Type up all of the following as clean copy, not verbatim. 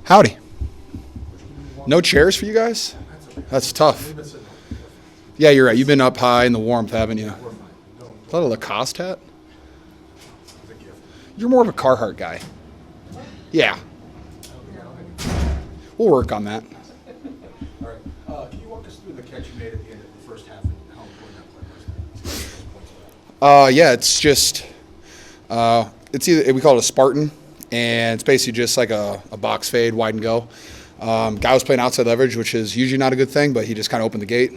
Howdy. No chairs for you guys? That's tough. Yeah, you're right. You've been up high in the warmth, haven't you? Is that a Lacoste hat? You're more of a Carhartt guy. Yeah. We'll work on that. All right. Can you walk us through the catch you made at the end of the first half and how important that play was? Yeah, it's just it's either we call it a Spartan, and it's basically just like a box fade, wide and go. Guy was playing outside leverage, which is usually not a good thing, but he just kind of opened the gate,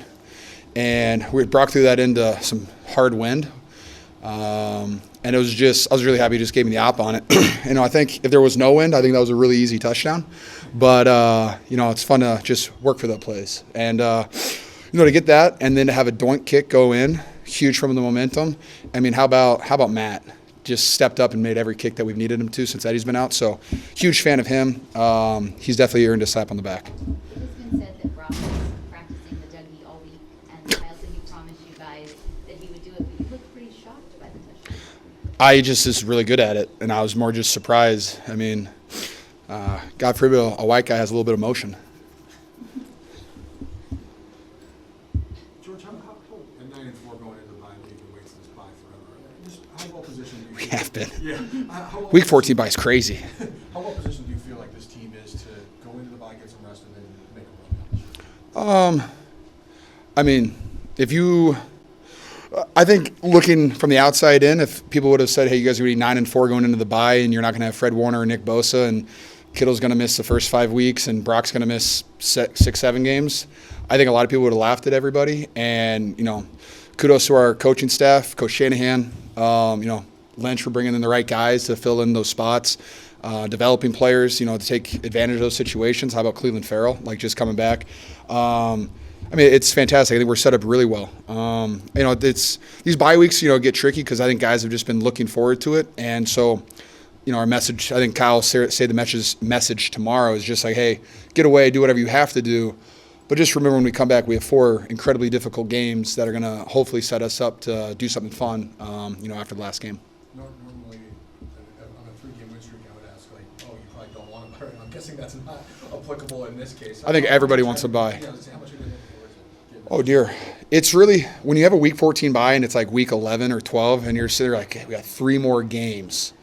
and Brock threw that into some hard wind. And it was just, I was really happy he just gave me the op on it. I think if there was no wind, I think that was a really easy touchdown. But, it's fun to just work for that plays. And, to get that and then to have a doink kick go in, huge from the momentum. I mean, how about Matt? Just stepped up and made every kick that we've needed him to since Eddie's been out. So huge fan of him. He's definitely earned a slap on the back. It has been said that Brock was practicing the Dougie all week, and Kyle said he promised you guys that he would do it, but you looked pretty shocked by the touchdown. I just is really good at it, and I was more just surprised. I mean, God forbid a white guy has a little bit of motion. George, how at 9-4 going into the bye week and waiting this bye forever? Just how well positioned do you We have been. Yeah. Week 14 bye is crazy. How well positioned do you feel like this team is to go into the bye, get some rest, and then make a run? I mean, I think looking from the outside in, if people would have said, hey, you guys are going to be 9-4 going into the bye, and you're not going to have Fred Warner or Nick Bosa, and Kittle's going to miss the first 5 weeks, and Brock's going to miss 6-7 games, I think a lot of people would have laughed at everybody. And, kudos to our coaching staff, Coach Shanahan, Lynch for bringing in the right guys to fill in those spots, developing players, to take advantage of those situations. How about Clelin Ferrell, just coming back? It's fantastic. I think we're set up really well. It's these bye weeks, get tricky because I think guys have just been looking forward to it. And so, our message, I think Kyle say the message tomorrow is just like, hey, get away, do whatever you have to do. But just remember when we come back, we have 4 incredibly difficult games that are going to hopefully set us up to do something fun, after the last game. Normally, on a 3-game win streak, I would ask, you probably don't want to buy it. I'm guessing that's not applicable in this case. I think everybody wants to buy. Yeah, how much are you looking forward to? Oh, dear. It's really, when you have a week 14 bye and it's like week 11 or 12 and you're sitting there like, hey, we got 3 more games.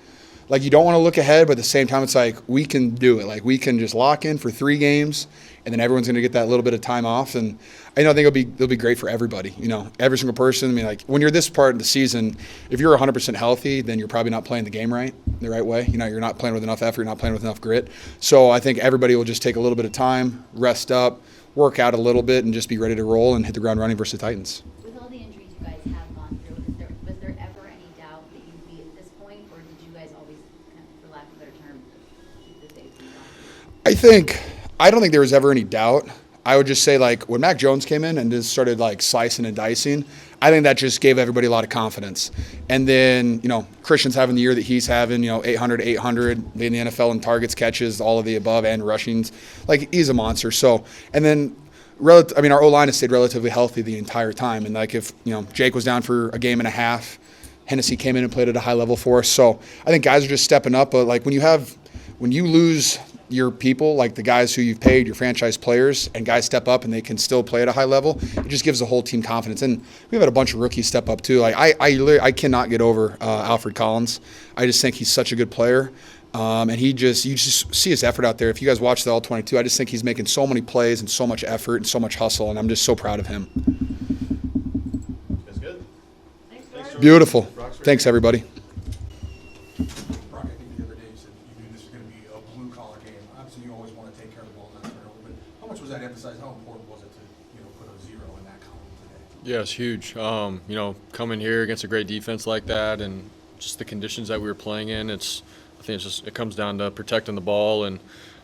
You don't want to look ahead, but at the same time, it's like we can do it. We can just lock in for 3 games, and then everyone's going to get that little bit of time off. And I think it'll be great for everybody. Every single person. When you're this part of the season, if you're 100% healthy, then you're probably not playing the game the right way. You're not playing with enough effort. You're not playing with enough grit. So I think everybody will just take a little bit of time, rest up, work out a little bit, and just be ready to roll and hit the ground running versus the Titans. With all the injuries you guys have gone through, was there ever any doubt that you'd be at this point, or did you guys always, for lack of a better term, keep the faith in God? I don't think there was ever any doubt. I would just say, when Mac Jones came in and just started, slicing and dicing, I think that just gave everybody a lot of confidence. And then, Christian's having the year that he's having, 800, leading the NFL in targets, catches, all of the above, and rushings. He's a monster. So, and then, our O-line has stayed relatively healthy the entire time. And, if, Jake was down for a game and a half, Hennessy came in and played at a high level for us. So, I think guys are just stepping up. But, when you lose your people, the guys who you've paid, your franchise players, and guys step up and they can still play at a high level, it just gives the whole team confidence. And we've had a bunch of rookies step up too. I cannot get over Alfred Collins. I just think he's such a good player. And you just see his effort out there. If you guys watch the All-22, I just think he's making so many plays and so much effort and so much hustle, and I'm just so proud of him. That's good. Thanks, Beautiful. Thanks, everybody. Brock, I think the other day you said you knew this was going to be a blue-collar game. Obviously, you always want to take care of the ball and not turn it over. But how much was that emphasized? How important was it to put a 0 in that column today? Yeah, it's huge. Coming here against a great defense like that, and just the conditions that we were playing in, I think it comes down to protecting the ball and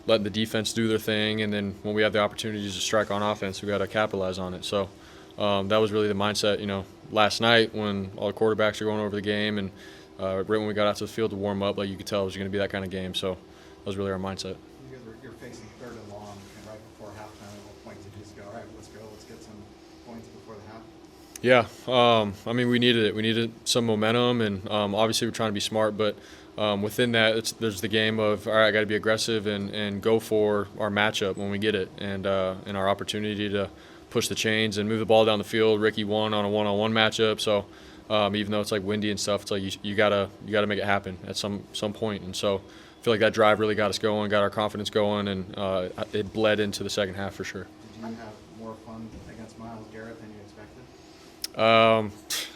letting the defense do their thing, and then when we have the opportunities to strike on offense, we got to capitalize on it. So that was really the mindset. Last night when all the quarterbacks are going over the game, and right when we got out to the field to warm up, you could tell it was going to be that kind of game. So that was really our mindset. You're facing 3rd and long, and right before halftime, at what point did you just go, all right, let's go, let's get some points before the half? Yeah, I mean, we needed it. We needed some momentum, and obviously we're trying to be smart, but within that, there's the game of, all right, I got to be aggressive and go for our matchup when we get it, and our opportunity to push the chains and move the ball down the field. Ricky won on a one-on-one matchup, so even though it's like windy and stuff, it's like you gotta make it happen at some point, and so I feel like that drive really got us going, got our confidence going, and it bled into the second half for sure. Did you have more fun against Myles Garrett than you expected?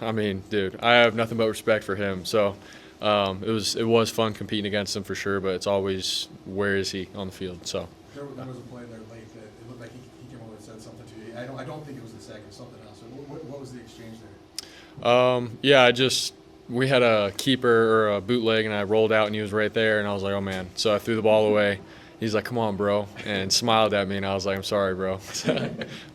I mean, dude, I have nothing but respect for him. So it was fun competing against him for sure. But it's always, where is he on the field? So There was a play there late that it looked like he came over and said something to you. I don't think it was the sack, it was something else. So what was the exchange there? yeah, we had a keeper or a bootleg, and I rolled out, and he was right there, and I was like, oh man. So I threw the ball away. He's like, come on, bro, and smiled at me, and I was like, I'm sorry, bro.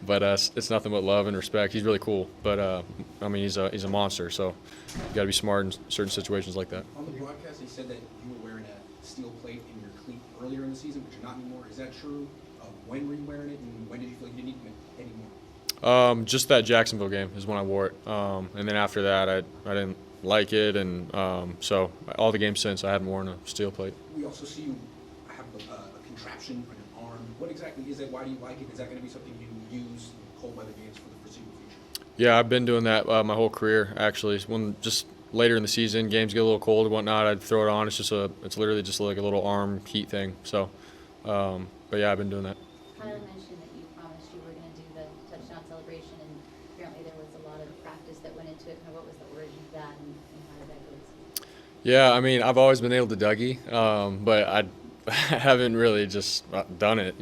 But it's nothing but love and respect. He's really cool, but I mean, he's a monster, so you got to be smart in certain situations like that. On the broadcast, they said that you were wearing a steel plate in your cleat earlier in the season, but you're not anymore. Is that true? When were you wearing it, and when did you feel like you didn't need it anymore? Just that Jacksonville game is when I wore it, and then after that, I didn't like it, and so all the games since I hadn't worn a steel plate. We also see you have a contraption on your arm. What exactly is it? Why do you like it? Is that going to be something you use in cold weather games for the foreseeable future? Yeah, I've been doing that my whole career actually. When just later in the season, games get a little cold and whatnot, I'd throw it on. It's literally just like a little arm heat thing. So, but yeah, I've been doing that. Kyle mentioned that you promised you were going to do the touchdown celebration, and apparently there was a lot of practice that went into it. Kind of what was the origin of that, and how did that go this season? Yeah, I mean, I've always been able to Dougie, but I haven't really just done it,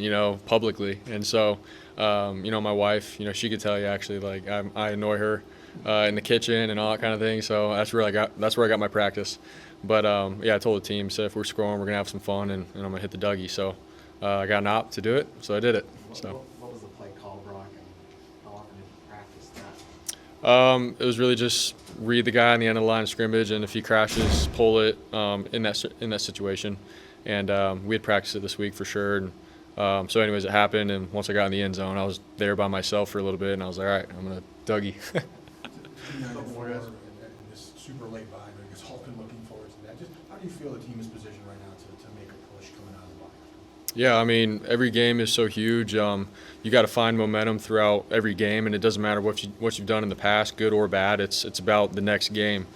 publicly. And so, my wife, she could tell you actually, like I annoy her in the kitchen and all that kind of thing. So that's where I got my practice. But yeah, I told the team, said if we're scoring, we're gonna have some fun, and I'm gonna hit the Dougie. So I got an op to do it, so I did it. So. What was the play call, Brock, and how often did you practice that? It was really just read the guy on the end of the line of scrimmage, and if he crashes, pull it in that situation. And we had practiced it this week for sure. And so anyways, it happened, and once I got in the end zone, I was there by myself for a little bit, and I was like, all right, I'm going to Dougie. 294 and this super late bye, I guess all been looking forward to that. Just how do you feel the team is positioned right now to make a push coming out of the bye? Yeah, I mean, every game is so huge. You got to find momentum throughout every game, and it doesn't matter what you've done in the past, good or bad. It's about the next game.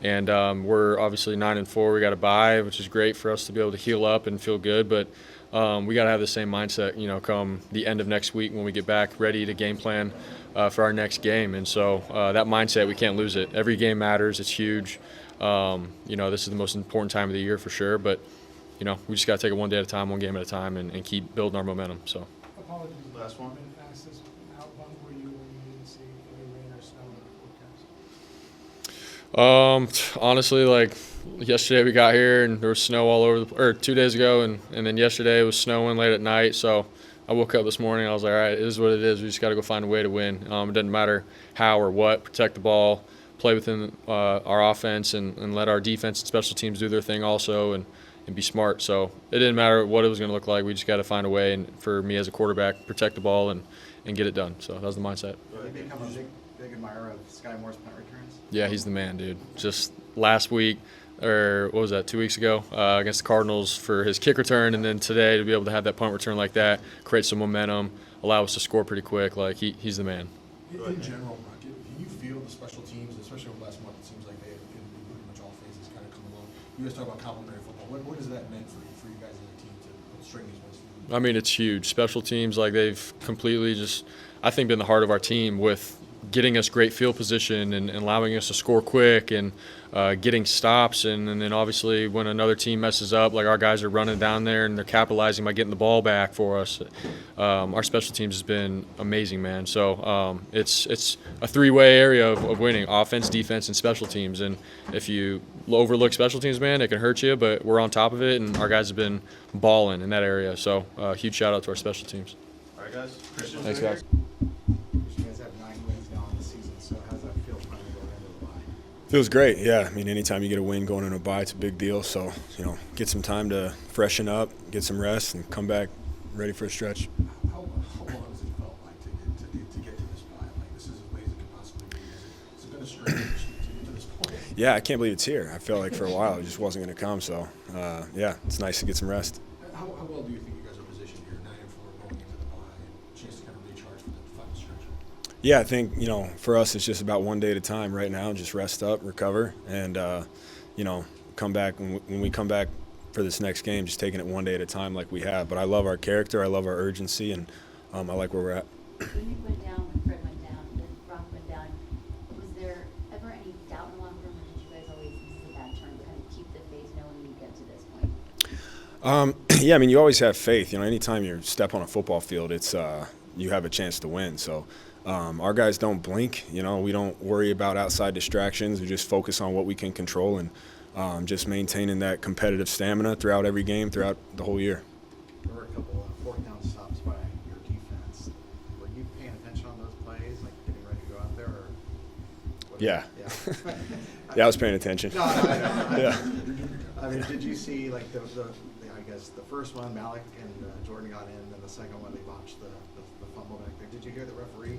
And we're obviously 9-4. We got a bye, which is great for us to be able to heal up and feel good. But we got to have the same mindset, come the end of next week when we get back ready to game plan for our next game. And so that mindset, we can't lose it. Every game matters. It's huge. This is the most important time of the year for sure. But we just got to take it one day at a time, one game at a time, and keep building our momentum. So. Apologies. Last one. Fastest. How bummed were you when you didn't see any rain or snow in the forecast? Honestly, like yesterday we got here and there was snow all over, or 2 days ago, and then yesterday it was snowing late at night. So I woke up this morning, I was like, all right, it is what it is. We just got to go find a way to win. It doesn't matter how or what. Protect the ball, play within our offense, and let our defense and special teams do their thing also, and be smart. So it didn't matter what it was going to look like. We just got to find a way, and for me as a quarterback, protect the ball and get it done. So that was the mindset. Have you become a big admirer of Sky Moore's punt returns? Yeah, he's the man, dude. Just last week, or what was that, 2 weeks ago, against the Cardinals for his kick return, and then today to be able to have that punt return like that, create some momentum, allow us to score pretty quick. Like, he's the man. In general, Brock, do you feel the special teams, especially over the last month, it seems like they have, in pretty much all phases, kind of come along. You guys talk about complementary football. What has that meant for you guys as a team to string these wins together? I mean, it's huge. Special teams, like, they've completely just, I think, been the heart of our team with getting us great field position and allowing us to score quick and getting stops. And then obviously when another team messes up, like our guys are running down there and they're capitalizing by getting the ball back for us. Our special teams has been amazing, man. So it's a three-way area of winning: offense, defense, and special teams. And if you overlook special teams, man, it can hurt you, but we're on top of it, and our guys have been balling in that area. So huge shout out to our special teams. All right, guys. Christian, Thanks, guys. You guys have 9 wins now in the season, so how does that feel finally going into the bye? Feels great, yeah. I mean, anytime you get a win going into a bye, it's a big deal. So, get some time to freshen up, get some rest, and come back ready for a stretch. How long has it felt like to get to this bye? Like, this is as late as it could possibly be. Is Yeah, I can't believe it's here. I felt like for a while it just wasn't going to come. So, yeah, it's nice to get some rest. How well do you think you guys are positioned here, 9-4 going into the bye, and chance to kind of recharge for the final stretch? Yeah, I think, for us it's just about one day at a time right now. Just rest up, recover, and, come back. When we come back for this next game, just taking it one day at a time like we have. But I love our character. I love our urgency, and I like where we're at. When Nick went down, when Fred went down, when Brock went down, was there ever any doubt in the locker room, or did you guys always, this is a bad term, kind of keep the faith knowing you get to this point? Yeah, I mean, you always have faith. Anytime you step on a football field, it's you have a chance to win. So our guys don't blink. We don't worry about outside distractions. We just focus on what we can control and just maintaining that competitive stamina throughout every game, throughout the whole year. There were a couple of fourth down stops by your defense. Were you paying attention on those plays, like getting ready to go out there? Or what? Yeah. Yeah. Yeah, I was paying attention. No. Yeah. I mean, did you see like the I guess the first one, Malik and Jordan got in, and the second one they botched the fumble back there. Did you hear the referee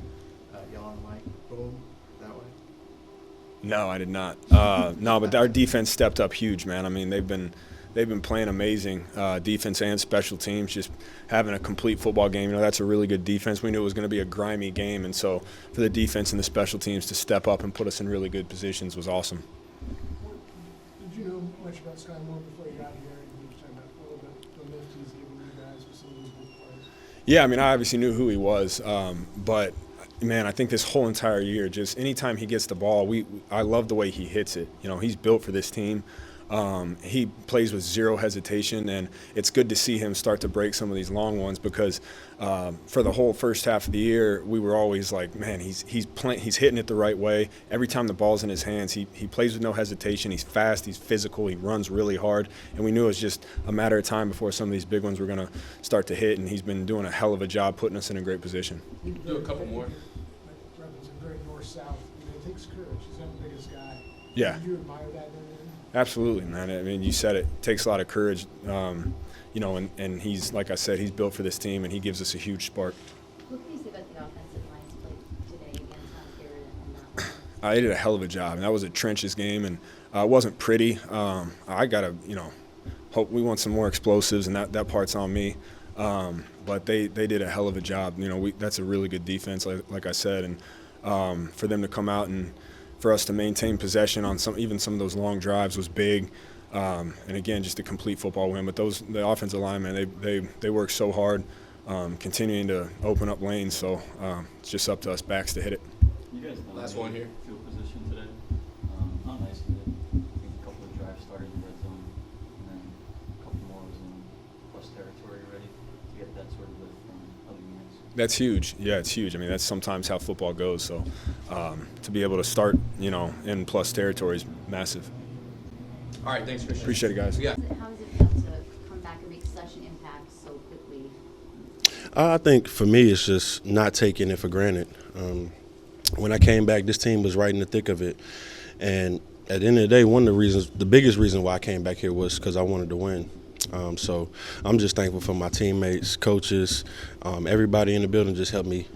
yell on the mic, boom, that way? No, I did not. No, but our defense stepped up huge, man. I mean, they've been playing amazing defense and special teams, just having a complete football game. That's a really good defense. We knew it was going to be a grimy game, and so for the defense and the special teams to step up and put us in really good positions was awesome. Did you know much about Sky Moore before you got here? And you were talking about a little bit the lift he's giving you guys with some of those big plays. Yeah, I mean, I obviously knew who he was, but man, I think this whole entire year, just anytime he gets the ball, I love the way he hits it. He's built for this team. He plays with zero hesitation, and it's good to see him start to break some of these long ones because for the whole first half of the year, we were always like, man, he's hitting it the right way. Every time the ball's in his hands, he plays with no hesitation. He's fast, he's physical, he runs really hard, and we knew it was just a matter of time before some of these big ones were going to start to hit, and he's been doing a hell of a job putting us in a great position. Do a couple more. Represents a very north-south. It takes courage. He's not the biggest guy. Yeah. Do you admire that in him? Absolutely, man. I mean, you said it. It takes a lot of courage, and he's, like I said, he's built for this team, and he gives us a huge spark. What can you say about the offensive line's play today against Montpelier and that one? They did a hell of a job, and that was a trenches game, and it wasn't pretty. I gotta, hope we want some more explosives, and that part's on me. But they did a hell of a job. That's a really good defense, like I said, and for them to come out and for us to maintain possession on even some of those long drives was big. And again, just a complete football win. But the offensive linemen, they work so hard, continuing to open up lanes. So it's just up to us backs to hit it. You guys Last one here. Field position today. How nice is it? I think a couple of drives started in the red zone, and then a couple more was in plus territory already to get that sort of lift from other units. That's huge. Yeah, it's huge. I mean, that's sometimes how football goes. So to be able to start, in plus territory is massive. All right, thanks, Christian. Appreciate it, guys. Yeah. How does it feel to come back and make such an impact so quickly? I think for me, it's just not taking it for granted. When I came back, this team was right in the thick of it. And at the end of the day, the biggest reason why I came back here was because I wanted to win. So I'm just thankful for my teammates, coaches, everybody in the building just helped me,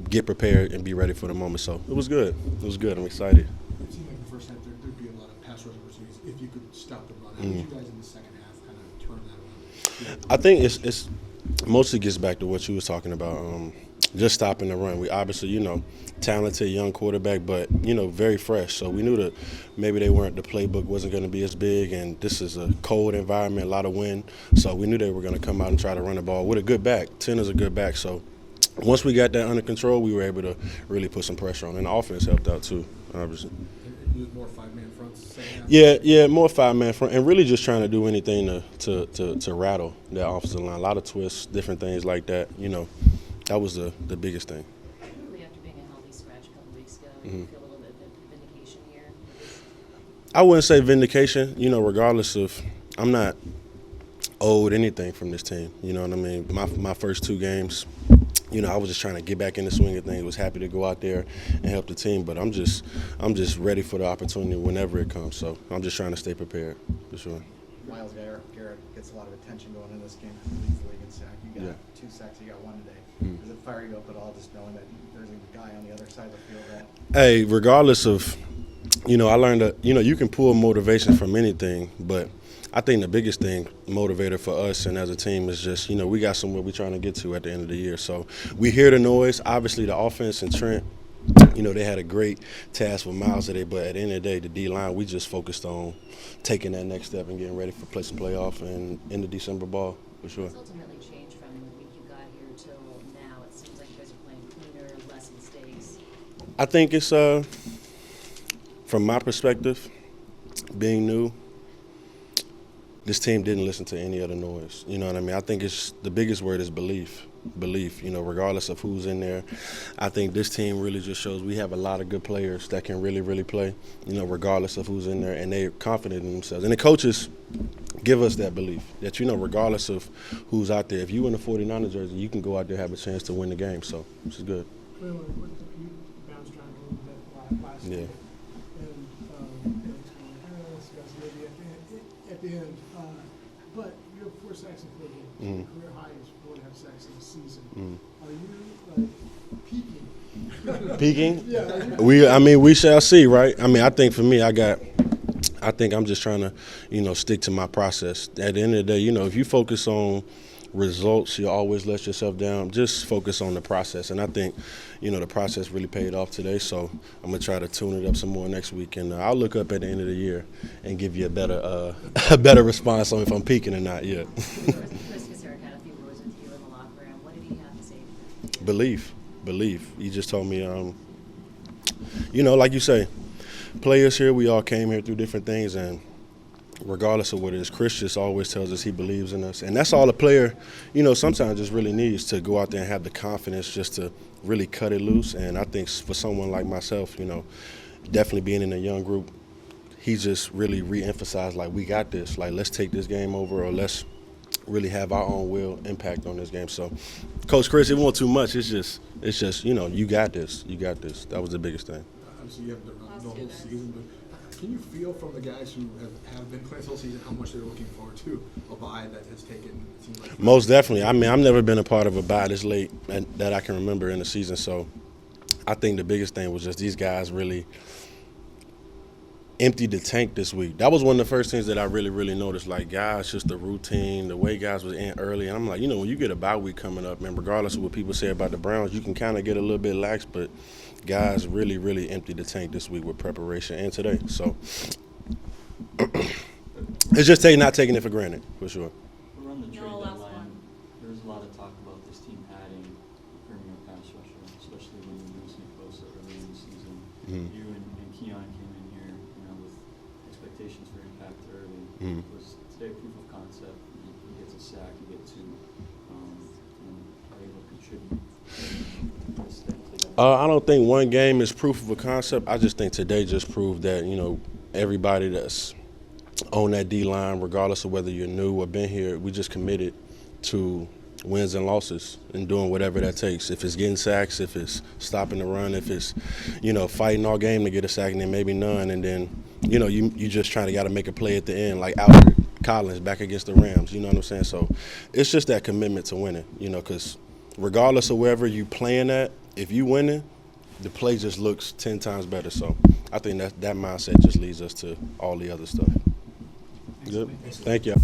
get prepared and be ready for the moment. So it was good. It was good. I'm excited. It seemed like the first half there'd be a lot of pass rush opportunities if you could stop the run. How did you guys in the second half kind of turn that around? I think it's mostly gets back to what you was talking about, just stopping the run. We obviously, talented young quarterback, but, very fresh. So we knew that maybe the playbook wasn't going to be as big, and this is a cold environment, a lot of wind. So we knew they were going to come out and try to run the ball with a good back. 10 is a good back. So once we got that under control, we were able to really put some pressure on. And the offense helped out too, obviously. Use more five-man fronts second half? Yeah, more five-man front, and really just trying to do anything to rattle that offensive line. A lot of twists, different things like that. That was the biggest thing. Really, after being a healthy scratch a couple weeks ago, do you feel a little bit of vindication here? I wouldn't say vindication, regardless of I'm not owed anything from this team. You know what I mean? My first two games, I was just trying to get back in the swing of things. Was happy to go out there and help the team, but I'm just ready for the opportunity whenever it comes. So I'm just trying to stay prepared, for sure. Myles Garrett gets a lot of attention going into this game. He leads the league in sack. You got 2 sacks. You got 1 today. Does it fire you up at all just knowing that there's a guy on the other side of the field that? Hey, regardless of I learned that, you can pull motivation from anything, but I think the biggest thing, motivator for us and as a team is just, we got somewhere we're trying to get to at the end of the year. So we hear the noise. Obviously, the offense and Trent, they had a great task with Miles today, but at the end of the day, the D-line, we just focused on taking that next step and getting ready for playoff and in the December ball, for sure. What's ultimately changed from the week you got here till now? It seems like you guys are playing cleaner, less mistakes. I think it's, from my perspective, being new, this team didn't listen to any other noise. You know what I mean? I think it's the biggest word is belief. Belief, regardless of who's in there. I think this team really just shows we have a lot of good players that can really, really play, regardless of who's in there, and they're confident in themselves. And the coaches give us that belief that, regardless of who's out there, if you in the 49ers jersey, you can go out there and have a chance to win the game. So, which is good. Clearly, you bounced around a little bit last Yeah. year. And it's kind of like, discuss maybe at the end. But you have 4 sacks in 4 games. Mhm. Career high is 4.5 sacks in a season. Mhm. Are you peaking? Peaking? Yeah. We shall see, right? I think for me, I think I'm just trying to, stick to my process. At the end of the day, if you focus on results, you always let yourself down. Just focus on the process. And I think, the process really paid off today. So I'm going to try to tune it up some more next week. And I'll look up at the end of the year and give you a better response on if I'm peaking or not yet. Chris Kasarik had a few words with you in the locker room. What did he have to say? Belief. He just told me, like you say, players here, we all came here through different things, and regardless of what it is, Chris just always tells us he believes in us. And that's all a player, sometimes just really needs, to go out there and have the confidence just to really cut it loose. And I think for someone like myself, definitely being in a young group, he just really re-emphasized, like, we got this. Like, let's take this game over, or let's really have our own will impact on this game. So, Coach Chris, it wasn't too much. It's just you got this. You got this. That was the biggest thing. Obviously, you haven't been around the whole season, but can you feel from the guys who have been playing this whole season how much they're looking forward to a bye that has taken, it seems like? Most definitely. I've never been a part of a bye this late that I can remember in the season. So I think the biggest thing was just these guys really emptied the tank this week. That was one of the first things that I really, really noticed. Like, guys, just the routine, the way guys was in early. And I'm like, when you get a bye week coming up, man, regardless of what people say about the Browns, you can kind of get a little bit lax, but guys really, really emptied the tank this week with preparation and today. So it's just not taking it for granted, for sure. Around the trade No, last deadline, one. there was a lot of talk about this team adding a premier pass rusher, especially when you lose Nick Bosa early in the season. Mhm. You and Keon came in here, with expectations for impact early. Mhm. Was today proof of concept? He gets a sack, you get 2, and are able to contribute. I don't think one game is proof of a concept. I just think today just proved that, everybody that's on that D-line, regardless of whether you're new or been here, we just committed to wins and losses and doing whatever that takes. If it's getting sacks, if it's stopping the run, if it's, fighting all game to get a sack and then maybe none, and then, you just trying to got to make a play at the end, like Albert Collins back against the Rams, you know what I'm saying? So it's just that commitment to winning, because regardless of wherever you playing at, if you winning, the play just looks 10 times better. So I think that mindset just leads us to all the other stuff. Good. Thank you.